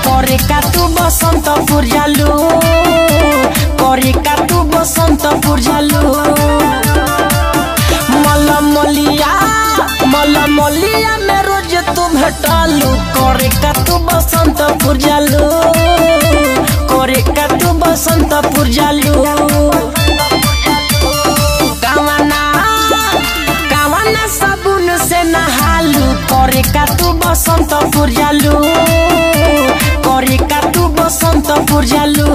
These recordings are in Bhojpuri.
करे का तू बसंतपुर जालू करे का तू बसंतपुर जालू मलमलिया में रोज तू भेटालू करे का तू बसंतपुर जालू करे का तू बसंतपुर जालू कावना साबुन से नहालू करे का तू बसंतपुर जालू करे का तू बसंतपुर जालू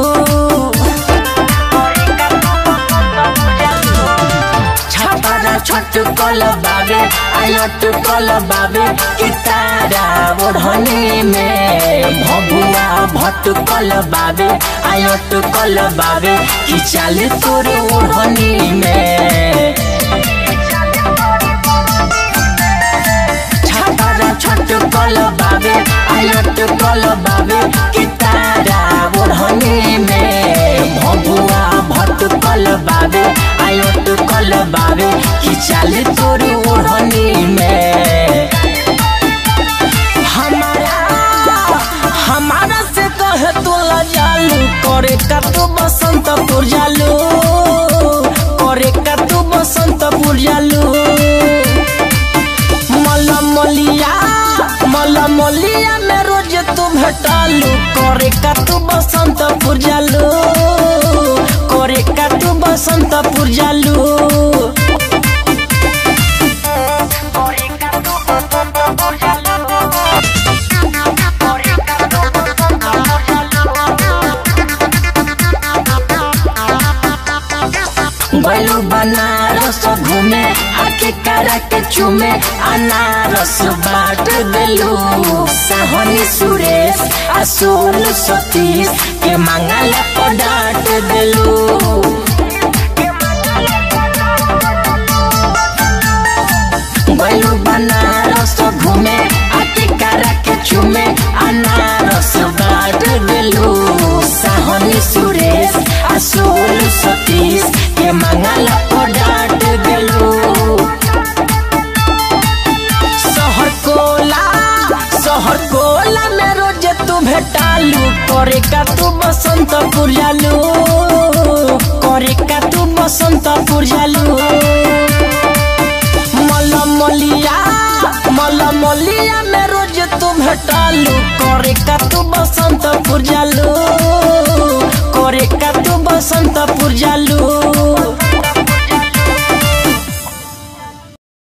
छोटू कल बाबे आयट कल बाबे कितारा ओढ़नी में भभुआ भट्टू कल बाबे आयट कल बाबे कि चाल तोर ओढ़नी में छापारा छोटू कल बाबे आयट कल बाबे कितारा ओढ़नी में भभुआ भट्टू कल बाबे आयट कल बाबे कि चाल तोर ओढ़नी में हमारा से कहे तो जालू करे का तू बसंतपुर जालू करे का तू बसंतपुर जालू मलमलिया में रोज तू भेटालू करे का तू बसंतपुर जालू करे का तू बसंतपुर जालू गलू बनारस घूमे आके करा के चूमे अनारस बाट दिलू साहनी सुरेश असोल सतीश के मंगल पर डांट दिलू गलू बनारस घूमे आके करा के चूमे अनारस बाट दिलू साहनी सुरेश असोल सतीश के मंगल पर डांट दिलू शहर कोला में रोज तू भेटालू करे का तू बसंतपुर जालू करे का तू बसंतपुर जालू मलमलिया में रोज तू भेटालू करे का तू बसंतपुर जालू करे का तू बसंतपुर जालू।